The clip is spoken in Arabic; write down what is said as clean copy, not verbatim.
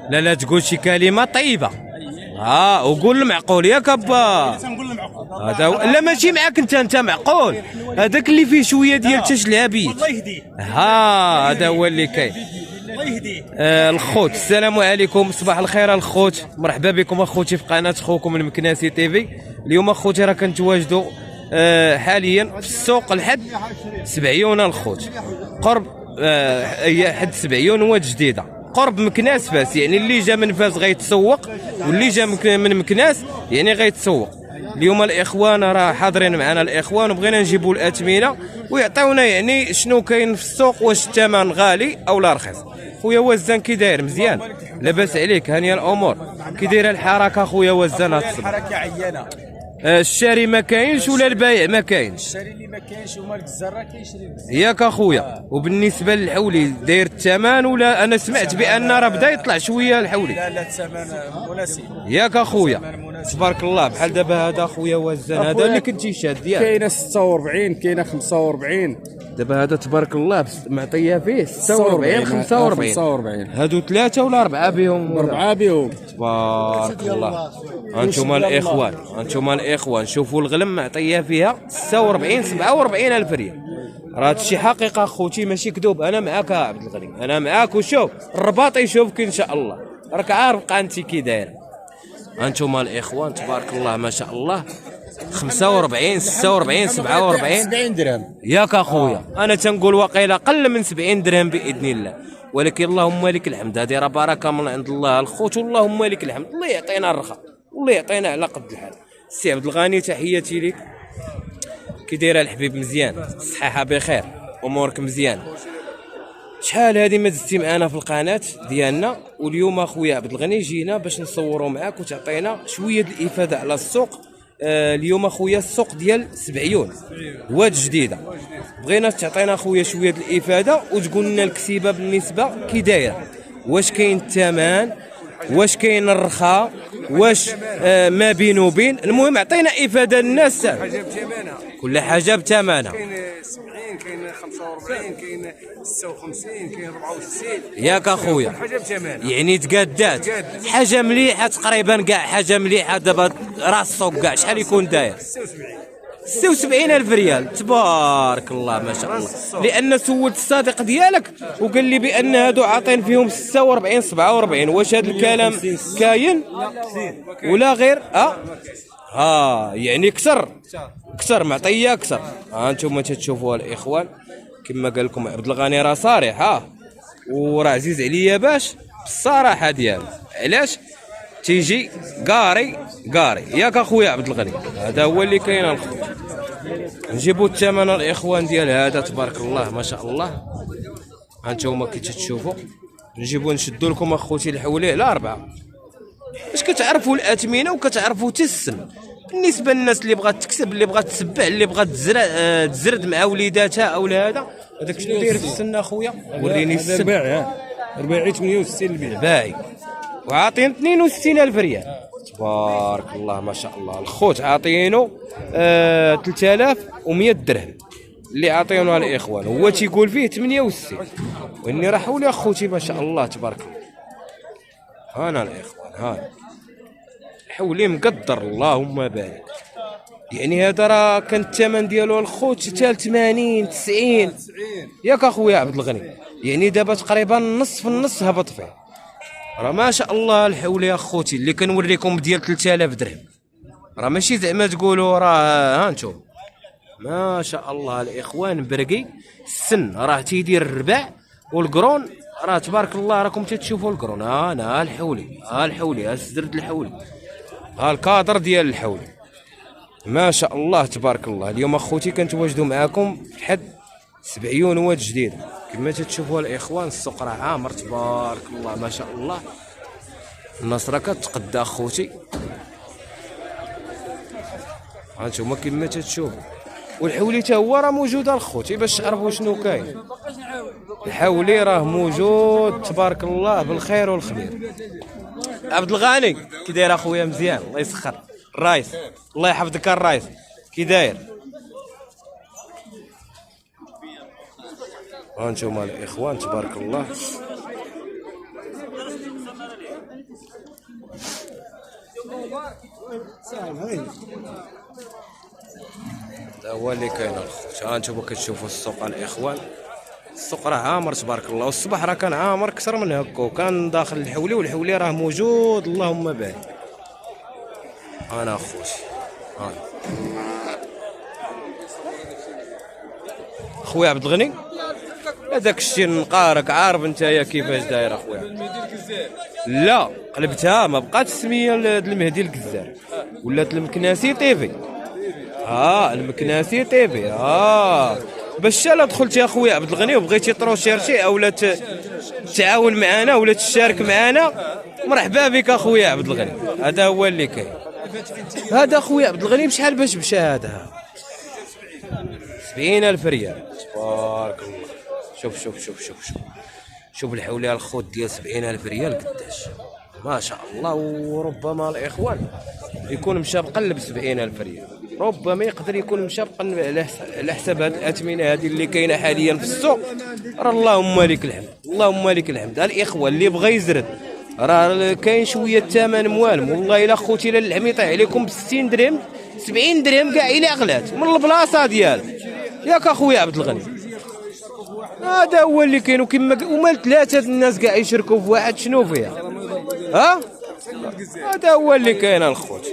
لا لا تقول شي كلمه طيبه. وقول المعقول ياك ابا. هذا لا ماشي معاك انت معقول. هذاك اللي فيه شويه ديال تشلابيت. الله يهديه. هذا هو اللي كاين. الله يهديه. الخوت السلام عليكم، صباح الخير الخوت، مرحبا بكم اخوتي في قناه خوكم المكناسي تيفي. اليوم اخوتي راه كنتواجدوا حاليا في السوق لحد سبعيون الخوت، قرب حد سبعيون واد جديده قرب مكناس فاس. يعني اللي جا من فاس غيتسوق، واللي جا من مكناس يعني غيتسوق. اليوم الاخوان راه حاضرين معنا الاخوان، وبغينا نجيبوا الاثمنه ويعطيونا يعني شنو كاين في السوق، واش الثمن غالي او لا رخيص. خويا وزان كي داير؟ مزيان لاباس عليك؟ هانيه الامور؟ كي دايره الحركه خويا وزان؟ الحركه عيانه. الشاري ما كاينش ولا البايع ما كاينش؟ الشاري اللي ما كاينش ومالك الزرا كيشري ياك اخويا. وبالنسبه للحولي داير الثمن ولا؟ انا سمعت بان راه بدا يطلع شويه الحولي. لا الثمن مناسب ياك اخويا تبارك الله. بحال دابا هذا اخويا وزان، هذا اللي كنتي شاد ديالك كاينه 46 كاينه 45. دابا هذا تبارك الله معطيه فيه 46 45. هادو ثلاثه ولا اربعه بهم؟ اربعه بهم تبارك الله. انتم الاخوان شوفوا الغلم معطيه فيها 46 47 الف ريال. راه هادشي حقيقه اخوتي ماشي كذوب. انا معاك عبد الغني، انا معاك. وشوف الرباط يشوفك ان شاء الله، راك عارف قانتي كي دايره. انتم الاخوان تبارك الله ما شاء الله 45 46 47 70 درهم ياك اخويا. انا تنقول واقيلا اقل من 70 درهم باذن الله، ولكن اللهم لك الحمد. هذه راه بركه من عند الله الخوت، اللهم لك الحمد. الله يعطينا الرخاء والله يعطينا على قد الحال. سي عبد الغني تحياتي لك. كي دايره الحبيب؟ مزيان؟ الصحه بخير؟ امورك مزيان؟ شحال هذه ما زدتي معنا في القناه ديالنا. واليوم اخويا عبد الغني جينا باش نصوروا معاك وتعطينا شويه الافاده على السوق. اليوم اخويا السوق ديال سبعيون واد جديده، بغينا تعطينا اخويا شويه الافاده وتقول لنا الكسيبه بالنسبه كي دايره. واش كاين الثمن؟ واش كاين الرخاء؟ واش ما بين وبين؟ المهم عطينا افاده للناس. كل حاجه بثمنها. كاين 70 كاين 45 كاين 56 كاين 64 ياك اخويا. حاجه بثمنها يعني تقادات حاجه مليحه تقريبا كاع حاجه مليحه. دابا راس السوق كاع شحال يكون داير؟ 76 الف ريال. تبارك الله ما شاء الله. لان سولت الصديق ديالك وقال لي بان هادو عاطين فيهم 46 47. واش هذا الكلام كاين ولا غير؟ يعني كسر معطيه كسر. انتم تشوفوها الاخوان كما قال لكم عبد الغني راه صريح. وراه عزيز عليا باش بالصراحه ديالو. علاش تيجي قاري ياك اخويا عبد الغني؟ هذا هو اللي كاين الخوت. نجيبوا الثمن الاخوان ديال هذا تبارك الله ما شاء الله. هانتوما كي تشوفوا نجيبوا نشدوا لكم اخوتي الحولي على 4 باش كتعرفوا الاثمنه وكتعرفوا حتى السن. بالنسبه للناس اللي بغات تكسب، اللي بغات تسبع، اللي بغات تزرد مع وليداتها او هذا. هذاك شنو داير في السن اخويا؟ وريني السن. رباعي 68 البيع باعي وعاطين 62 الف ريال. تبارك الله ما شاء الله. الخوت عاطينه 3100 درهم اللي عاطينه الاخوان. هو تيقول فيه 68 واني راه حولي اخوتي ما شاء الله تبارك الله. هانا الاخوان هانا حولي مقدر اللهم بارك. يعني هذا راه كان الثمن ديالو الخوت حتى 80 90 ياك اخويا عبد الغني. يعني دابا تقريبا نص النص هبط فيه. راه ما شاء الله الحولي اخوتي اللي كنوريكم ديال 3000 درهم. راه ماشي زعما تقولوا راه هانتم ما شاء الله الاخوان برقي. السن راه تيدير الرباع والقرون راه تبارك الله. راكم تشوفوا القرون. انا الحولي السدرد الحولي. الكادر ديال الحولي ما شاء الله تبارك الله. اليوم اخوتي كنتواجدوا معاكم لحد سبعيون واد جديد كما تشوفوا الاخوان. السوق راه عامر تبارك الله ما شاء الله. الناس راه كتقدى اخوتي. هانتوما كما تشوفوا. والحولي حتى هو راه موجود اخوتي باش تعرفوا شنو كاين. الحولي راه موجود تبارك الله بالخير والخير. عبد الغني كي داير اخويا؟ مزيان الله يسخر. الرايس الله يحفظك الرايس كي داير؟ ها انتم الاخوان تبارك الله. هذا هو اللي كاين الخوت. ها انتم كتشوفوا السوق الاخوان، السوق راه عامر تبارك الله، والصباح راه كان عامر اكثر من هكا، وكان داخل الحولي والحولي راه موجود اللهم بارك. انا اخوتي ها خويا عبد الغني، هذاك الشيء نقارك عارف نتايا كيفاش داير اخويا. لا قلبتها ما بقاتش السميه المهدي الجزار، ولات المكناسي تيفي. المكناسي تيفي. باش لا دخلتي يا خويا عبد الغني وبغيتي تروشيرشي اولا تعاون معنا ولا تشارك معنا، مرحبا بك اخويا عبد الغني. هذا هو اللي كاين. هذا خويا عبد الغني بشحال باش مشى هذا؟ 70,000 ريال تبارك الله. شوف شوف شوف شوف شوف شوف الحولي الخوت ديال 70,000 ريال قداش ما شاء الله. وربما الاخوان يكون مشى بقلب 70,000 ريال، ربما يقدر يكون مشى بقلب على حساب هذه الاثمنه هذه اللي كاينه حاليا في السوق. راه اللهم لك الحمد، اللهم لك الحمد. الاخوه اللي بغى يزرد راه كاين شويه الثمن موالم، والله الا خوتي الا اللحم يطيح عليكم ب 60 درهم 70 درهم كاع الا غلات من البلاصه ديالك ياك اخويا عبد الغني. هذا هو اللي كاين. وما ثلاثه الناس كاع يشركوا في واحد شنو فيها؟ هذا هو اللي كاين الخوت.